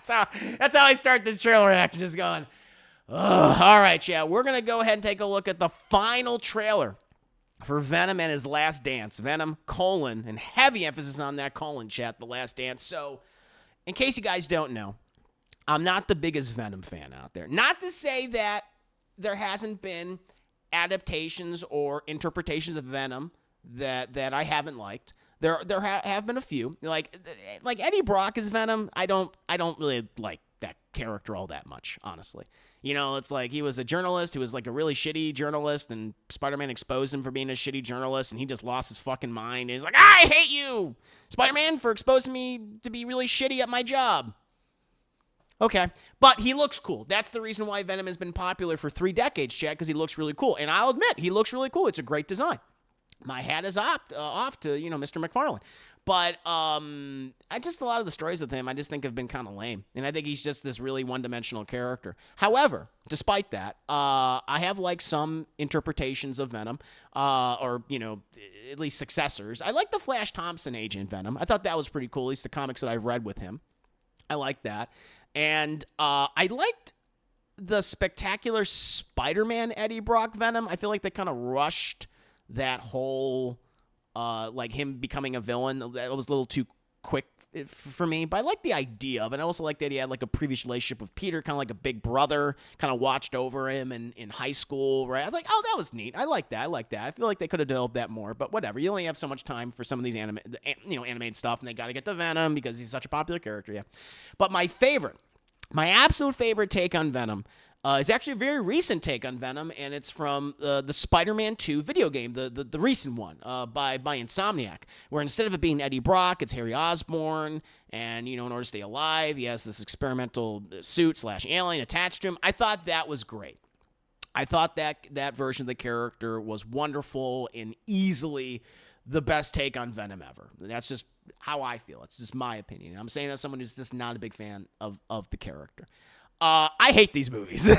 That's how I start this trailer reaction, just going, ugh. All right, chat. We're going to go ahead and take a look at the final trailer for Venom and his last dance. Venom, and heavy emphasis on that colon, chat, the last dance. So, in case you guys don't know, I'm not the biggest Venom fan out there. Not to say that there hasn't been adaptations or interpretations of Venom that I haven't liked. There have been a few. Like Eddie Brock as Venom, I don't really like that character all that much, honestly. You know, it's like he was a journalist who was like a really shitty journalist, and Spider-Man exposed him for being a shitty journalist, and he just lost his fucking mind. And he's like, I hate you, Spider-Man, for exposing me to be really shitty at my job. Okay, but he looks cool. That's the reason why Venom has been popular for 3 decades, Chad, because he looks really cool. And I'll admit, he looks really cool. It's a great design. My hat is off to, Mr. McFarlane. But a lot of the stories with him, I just think have been kind of lame. And I think he's just this really one-dimensional character. However, despite that, I have liked some interpretations of Venom, or, at least successors. I like the Flash Thompson agent Venom. I thought that was pretty cool, at least the comics that I've read with him. I like that. And I liked the spectacular Spider-Man Eddie Brock Venom. I feel like they kind of rushed that whole, him becoming a villain. That was a little too quick for me. But I like the idea of it. I also like that he had like a previous relationship with Peter, kind of like a big brother, kind of watched over him in high school, right? I was like, oh, that was neat. I like that. I feel like they could have developed that more. But whatever. You only have so much time for some of these animated stuff, and they got to get to Venom because he's such a popular character, yeah. But my absolute favorite take on Venom is actually a very recent take on Venom, and it's from the Spider-Man 2 video game, the recent one by Insomniac, where instead of it being Eddie Brock, it's Harry Osborn, and, in order to stay alive, he has this experimental suit / alien attached to him. I thought that was great. I thought that version of the character was wonderful and easily the best take on Venom ever. That's just how I feel. It's just my opinion. I'm saying that as someone who's just not a big fan of the character. I hate these movies.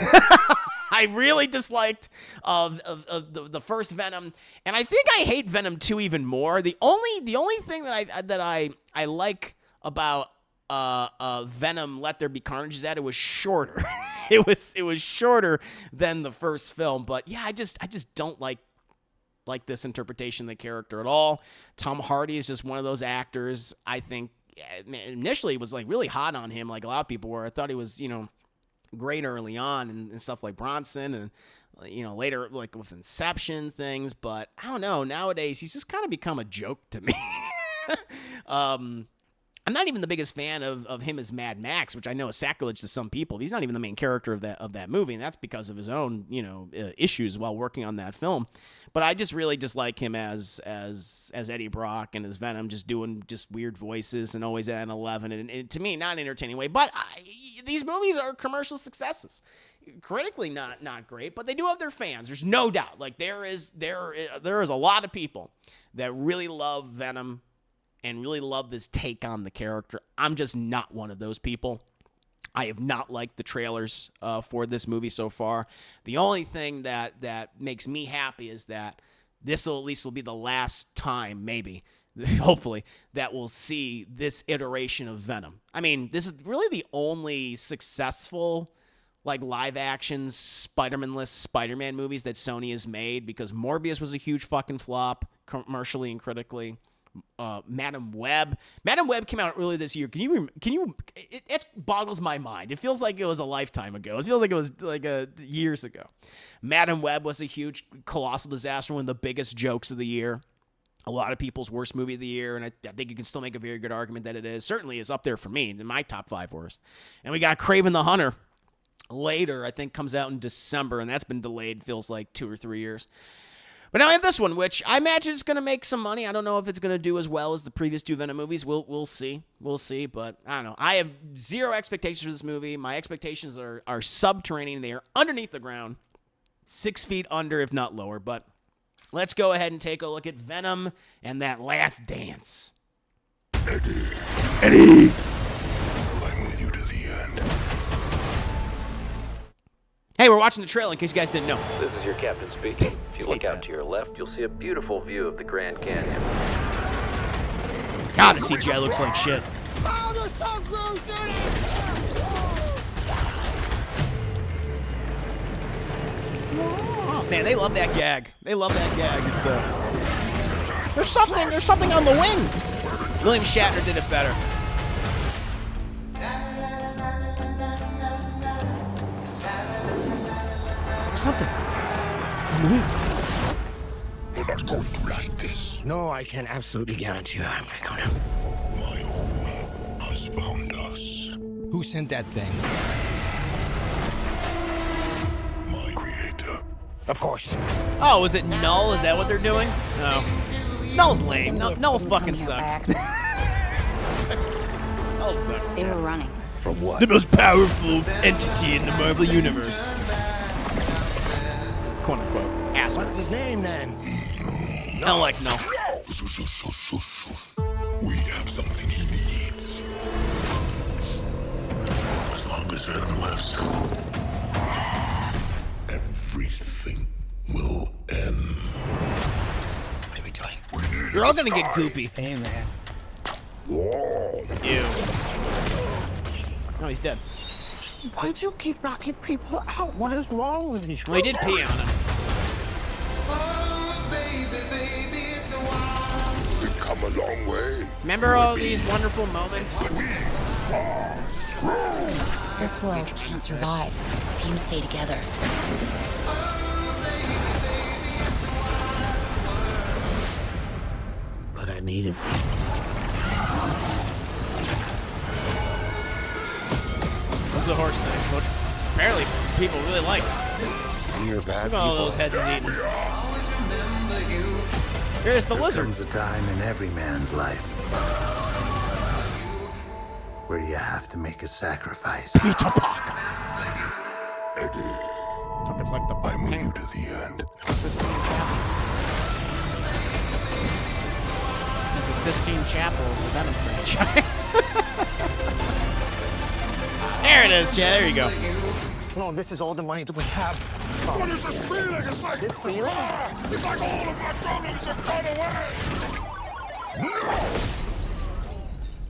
I really disliked the first Venom, and I think I hate Venom 2 even more. The only thing that I like about Venom Let There Be Carnage is that it was shorter. it was shorter than the first film, but yeah, I just don't like this interpretation of the character at all. Tom Hardy is just one of those actors. I think initially was like really hot on him, like a lot of people were. I thought he was, great early on and stuff like Bronson and, later like with Inception things. But I don't know. Nowadays, he's just kind of become a joke to me. I'm not even the biggest fan of him as Mad Max, which I know is sacrilege to some people. He's not even the main character of that movie, and that's because of his own, issues while working on that film. But I just really dislike him as Eddie Brock and as Venom, just doing just weird voices and always at an 11, and to me, not an entertaining way. But these movies are commercial successes. Critically not great, but they do have their fans. There's no doubt. Like there is a lot of people that really love Venom and really love this take on the character. I'm just not one of those people. I have not liked the trailers for this movie so far. The only thing that makes me happy is that this will be the last time, maybe, hopefully, that we'll see this iteration of Venom. I mean, this is really the only successful live-action Spider-Man-less Spider-Man movies that Sony has made, because Morbius was a huge fucking flop commercially and critically. Madam Web came out earlier this year. It boggles my mind. It feels like it was a lifetime ago. It feels like it was years ago. Madam Web was a huge, colossal disaster, one of the biggest jokes of the year. A lot of people's worst movie of the year, and I think you can still make a very good argument that it is. Certainly is up there for me, in my top 5 worst. And we got Kraven the Hunter later, I think comes out in December, and that's been delayed, feels like 2 or 3 years. But now I have this one, which I imagine is going to make some money. I don't know if it's going to do as well as the previous 2 Venom movies. We'll see. We'll see, but I don't know. I have zero expectations for this movie. My expectations are subterranean. They are underneath the ground, 6 feet under, if not lower. But let's go ahead and take a look at Venom and that last dance. Eddie! I'm with you to the end. Hey, we're watching the trailer in case you guys didn't know. This is your captain speaking. If you look out to your left, you'll see a beautiful view of the Grand Canyon. God, the CGI looks like shit. Oh, they're so gross, dude! Oh man, they love that gag. They love that gag. There's something on the wing. William Shatner did it better. There's something on the wing. You're not going to like this. No, I can absolutely guarantee you I'm not gonna. My home has found us. Who sent that thing? My creator. Of course. Oh, is it Null? Is that what they're doing? No. Null's lame. Null fucking sucks. Null sucks. They were running. From what? The most powerful entity in the Marvel Universe. Quote unquote. What's his Asterisks. name then? I like Null. We have something he needs. As long as Venom lives, everything will end. What are we doing? You're all gonna get goopy. Hey, man. Ew. No, he's dead. Why do you keep knocking people out? What is wrong with you? Well, he did pee on him. We've come a long way. Remember all these wonderful moments? This world can't survive if you stay together. But I need him. What's the horse thing? Which apparently people really liked. You're bad Look at all those heads he's eating. Here's the lizard. Comes a time in every man's life where you have to make a sacrifice. Peter Parker. It's like the I'm with you to the end. Sistine Chapel. This is the Sistine Chapel of the Venom franchise. There it is, Chad. There you go. No, this is all the money that we have. What is this feeling? It's like This feeling? It's like all of my problems have gone away.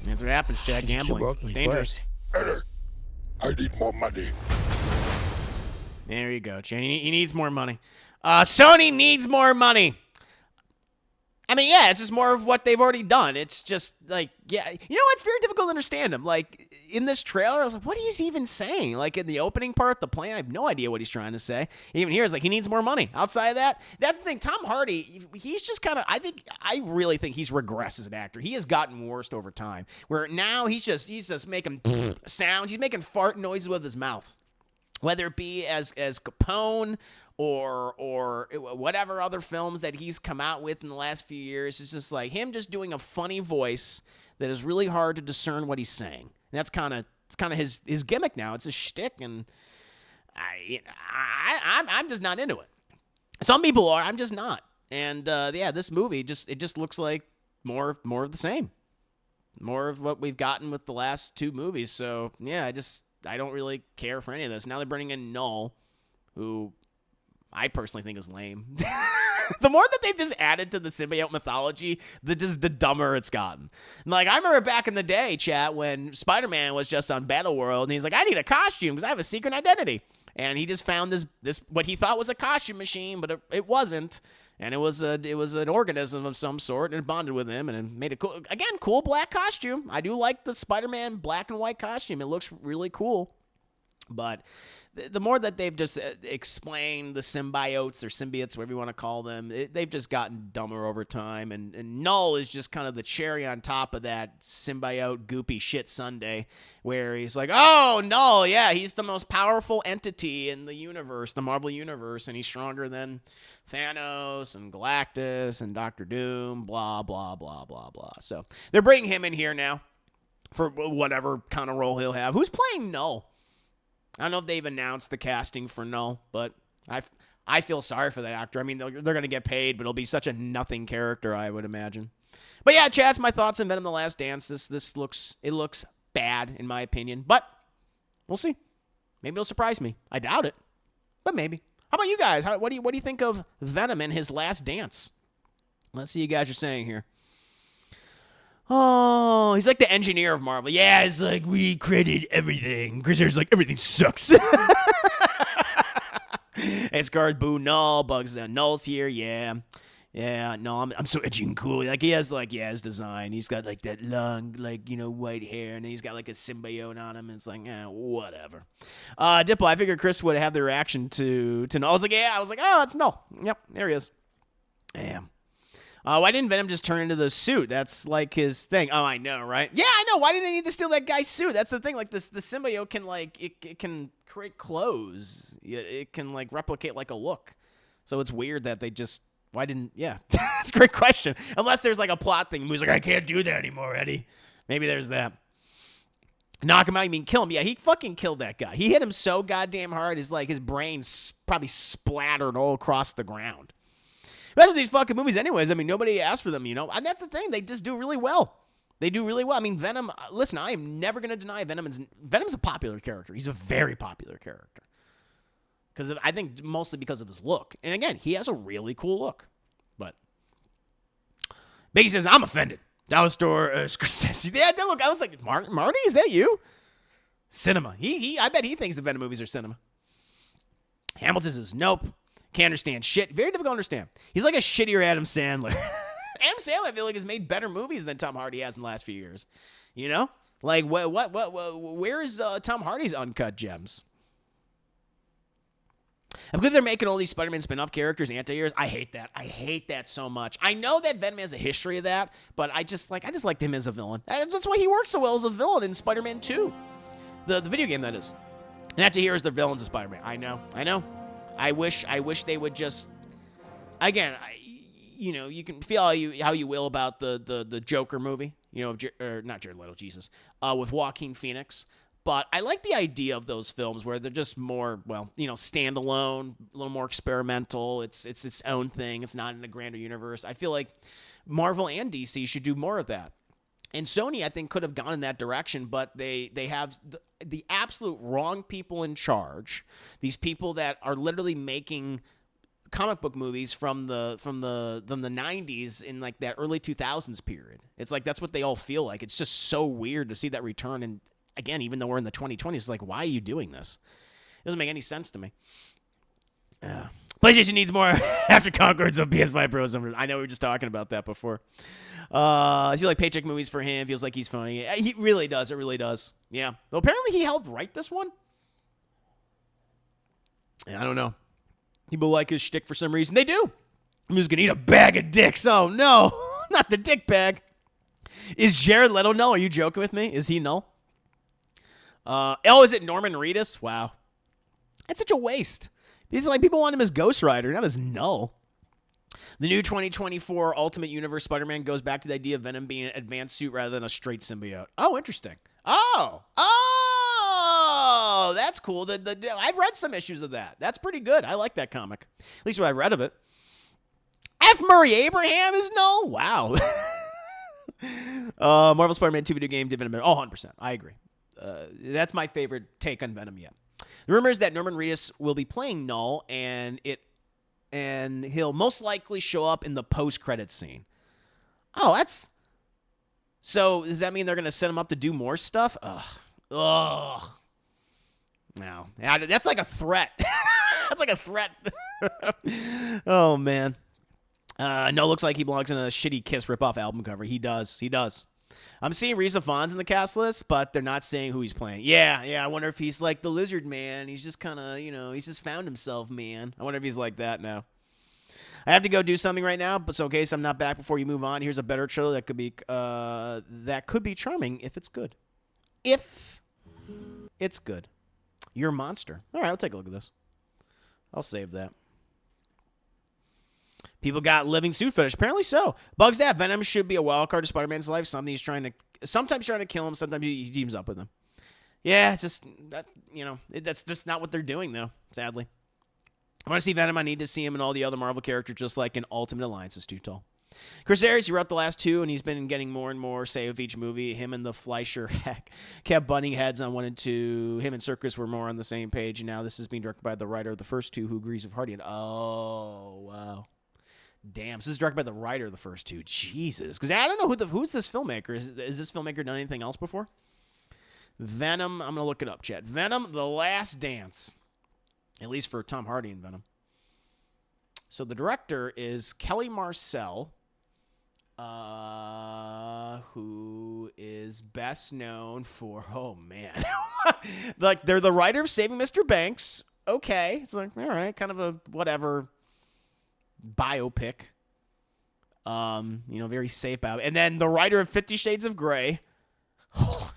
That's what happens, Chad. Gambling. It's dangerous. Eddie, I need more money. There you go, Chad. He needs more money. Sony needs more money. I mean, yeah, it's just more of what they've already done. It's just like, yeah, you know, it's very difficult to understand him. Like in this trailer, I was like, what is he even saying? Like in the opening part, the plan, I have no idea what he's trying to say. Even here, it's like he needs more money. Outside of that, that's the thing. Tom Hardy, he's just kind of, I really think he's regressed as an actor. He has gotten worse over time. Where now he's just making sounds. He's making fart noises with his mouth, whether it be as Capone or whatever other films that he's come out with in the last few years. It's just like him just doing a funny voice that is really hard to discern what he's saying. And that's kind of his gimmick now. It's a shtick, and I'm just not into it. Some people are. I'm just not. And yeah, this movie just looks like more of the same, more of what we've gotten with the last two movies. So yeah, I don't really care for any of this. Now they're bringing in Null, who I personally think is lame. The more that they've just added to the symbiote mythology, the dumber it's gotten. Like, I remember back in the day, chat, when Spider-Man was just on Battleworld, and he's like, I need a costume because I have a secret identity. And he just found this what he thought was a costume machine, but it wasn't. And it was an organism of some sort, and it bonded with him, and it made a cool black costume. I do like the Spider-Man black and white costume. It looks really cool. But the more that they've just explained the symbiotes or symbiotes, whatever you want to call them, they've just gotten dumber over time. And Null is just kind of the cherry on top of that symbiote goopy shit sundae, where he's like, oh, Null, yeah, he's the most powerful entity in the universe, the Marvel universe, and he's stronger than Thanos and Galactus and Doctor Doom, blah, blah, blah, blah, blah. So they're bringing him in here now for whatever kind of role he'll have. Who's playing Null? I don't know if they've announced the casting for Null, but I feel sorry for the actor. I mean, they're going to get paid, but it'll be such a nothing character, I would imagine. But yeah, Chad's my thoughts on Venom: The Last Dance. This looks bad in my opinion, but we'll see. Maybe it'll surprise me. I doubt it, but maybe. How about you guys? What do you think of Venom and his last dance? Let's see what you guys are saying here. Oh, he's like the engineer of Marvel. Yeah, it's like we created everything. Chris Harris's like, everything sucks. Hey, Scar's boo, Null. Bugs, Null's here, yeah. Yeah, no, I'm so edgy and cool. Like, he has, like, yeah, his design. He's got, like, that long, like, white hair, and he's got, like, a symbiote on him, and it's like, whatever. Diplo, I figured Chris would have the reaction to Null. I was like, oh, it's Null. Yep, there he is. Damn. Why didn't Venom just turn into the suit? That's, like, his thing. Oh, I know, right? Yeah, I know. Why did they need to steal that guy's suit? That's the thing. Like, the symbiote can, like, it can create clothes. It can, like, replicate, like, a look. So it's weird that they just... Why didn't... Yeah. That's a great question. Unless there's, like, a plot thing. He's like, I can't do that anymore, Eddie. Maybe there's that. Knock him out, you mean kill him. Yeah, he fucking killed that guy. He hit him so goddamn hard, his brain probably splattered all across the ground. That's what these fucking movies anyways. I mean, nobody asked for them, And that's the thing. They just do really well. They do really well. I mean, Venom... Listen, I am never going to deny Venom's a popular character. He's a very popular character. I think mostly because of his look. And again, he has a really cool look. But Biggie says, I'm offended. Dollar store, Scorsese. Yeah, look, I was like, Marty, is that you? Cinema. I bet he thinks the Venom movies are cinema. Hamilton says, nope. Can't understand shit. Very difficult to understand. He's like a shittier Adam Sandler. Adam Sandler, I feel like, has made better movies than Tom Hardy has in the last few years. Like, where is Tom Hardy's uncut gems? I believe they're making all these Spider-Man spin-off characters anti-heroes. I hate that. I hate that so much. I know that Venom has a history of that, but I just liked him as a villain. That's why he works so well as a villain in Spider-Man 2. The video game, that is. Anti-heroes, they're villains of Spider-Man. I know. I wish they would just... Again, you can feel how you will about the Joker movie, or not Jared Leto, Jesus, with Joaquin Phoenix. But I like the idea of those films where they're just more, standalone, a little more experimental. It's its own thing. It's not in a grander universe. I feel like Marvel and DC should do more of that. And Sony, I think, could have gone in that direction, but they have the absolute wrong people in charge. These people that are literally making comic book movies from the 90s in like that early 2000s period. It's like that's what they all feel like. It's just so weird to see that return. And again, even though we're in the 2020s, it's like, why are you doing this? It doesn't make any sense to me. PlayStation needs more After Concords of PS5 Pros. I know we were just talking about that before. I feel like paycheck movies for him. Feels like he's funny. He really does. It really does. Yeah. Well, apparently he helped write this one. Yeah, I don't know. People like his shtick for some reason. They do. I'm just going to eat a bag of dicks. Oh, no. Not the dick bag. Is Jared Leto null? Are you joking with me? Is he null? Is it Norman Reedus? Wow. That's such a waste. It's like people want him as Ghost Rider, not as Null. The new 2024 Ultimate Universe Spider-Man goes back to the idea of Venom being an advanced suit rather than a straight symbiote. Oh, interesting. Oh, that's cool. I've read some issues of that. That's pretty good. I like that comic. At least what I read of it. F. Murray Abraham is Null? Wow. Marvel Spider-Man 2 video game, Venom. Oh, 100%. I agree. That's my favorite take on Venom yet. The rumor is that Norman Reedus will be playing Null, and he'll most likely show up in the post-credits scene. Oh, that's... So, does that mean they're going to set him up to do more stuff? Ugh. No. That's like a threat. That's like a threat. Oh, man. No, looks like he belongs in a shitty Kiss ripoff album cover. He does. I'm seeing Reza Fonz in the cast list, but they're not saying who he's playing. Yeah, I wonder if he's like the Lizard Man. He's just kind of, he's just found himself, man. I wonder if he's like that now. I have to go do something right now, but so in case I'm not back before you move on, here's a better trailer that could be charming if it's good. If it's good. You're a monster. All right, I'll take a look at this. I'll save that. People got living suit fetish. Apparently so. Bugs that Venom should be a wild card to Spider-Man's life. Sometimes trying to kill him. Sometimes he teams up with him. Yeah, it's just that that's just not what they're doing though. Sadly, I want to see Venom. I need to see him and all the other Marvel characters, just like in Ultimate Alliance is too tall. Chris Ayres, he wrote the last two, and he's been getting more and more say with each movie. Him and the Fleischer kept butting heads on 1 and 2. Him and Serkis were more on the same page, and now this is being directed by the writer of the first two, who agrees with Hardy. And oh wow. Damn, so this is directed by the writer of the first two. Jesus. Because I don't know who's this filmmaker. Is this filmmaker done anything else before? Venom, I'm going to look it up, chat. Venom, The Last Dance. At least for Tom Hardy and Venom. So the director is Kelly Marcel, who is best known for, oh man, like they're the writer of Saving Mr. Banks. Okay, it's like, all right, kind of a whatever biopic. Very safe about it. And then the writer of 50 Shades of Grey. Oh,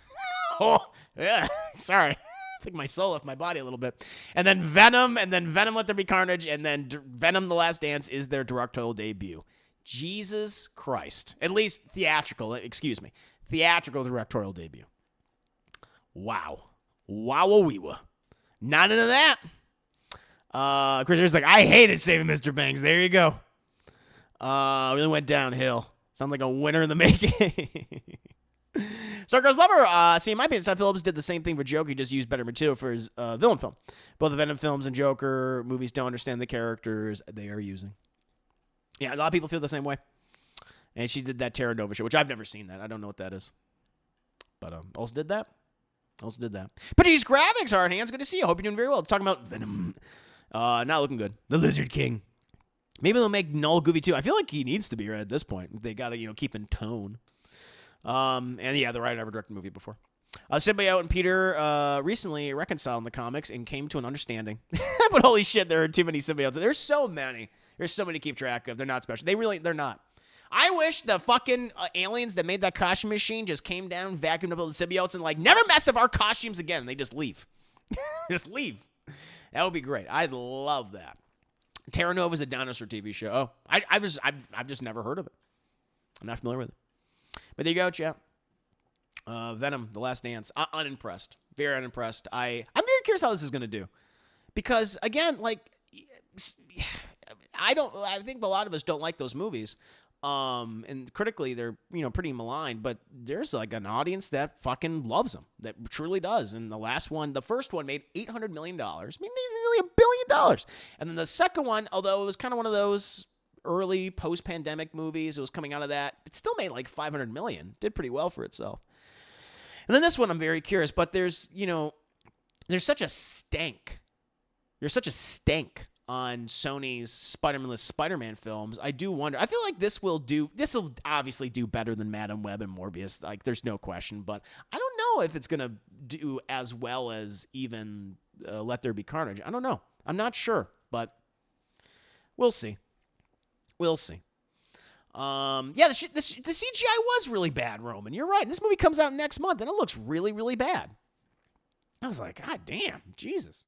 yeah, sorry. I think my soul left my body a little bit. And then Venom, Let There Be Carnage, and then Venom: The Last Dance is their directorial debut. Jesus Christ. At least theatrical directorial debut. Wow. Wow-a-wee-wa. Not into that. Christopher's like, I hated Saving Mr. Banks. There you go. Really went downhill. Sound like a winner in the making. Stargirl's Lover, in my opinion, Todd Phillips did the same thing for Joker. He just used better material for his villain film. Both the Venom films and Joker movies don't understand the characters they are using. Yeah, a lot of people feel the same way. And she did that Terra Nova show, which I've never seen that. I don't know what that is. But also did that. But these graphics, hard hands. Good to see you. Hope you're doing very well. Talking about Venom. Not looking good. The Lizard King. Maybe they'll make Null goofy too. I feel like he needs to be right at this point. They got to, keep in tone. And yeah, the writer never directed a movie before. Symbiote and Peter recently reconciled in the comics and came to an understanding. But holy shit, there are too many symbiotes. There's so many. There's so many to keep track of. They're not special. They're not. I wish the fucking aliens that made that costume machine just came down, vacuumed up all the symbiotes, and never mess with our costumes again. And they just leave. Just leave. That would be great. I'd love that. Terra Nova is a dinosaur TV show. Oh, I've just never heard of it. I'm not familiar with it. But there you go, chat. Venom: The Last Dance. Unimpressed. Very unimpressed. I'm very curious how this is going to do. Because, again, I think a lot of us don't like those movies. And critically, they're, pretty maligned. But there's, an audience that fucking loves them. That truly does. And the first one made $800 million. Nearly $1 billion. And then the second one, although it was kind of one of those early post-pandemic movies, it was coming out of that, it still made $500 million. Did pretty well for itself. And then this one, I'm very curious, but there's such a stank. There's such a stank on Sony's Spider-Man films. I do wonder. I feel like this will obviously do better than Madam Web and Morbius. There's no question, but I don't know if it's going to do as well as even Let There Be Carnage. I don't know. I'm not sure, but we'll see. We'll see. The CGI was really bad, Roman. You're right. This movie comes out next month, and it looks really, really bad. I was like, God damn, Jesus.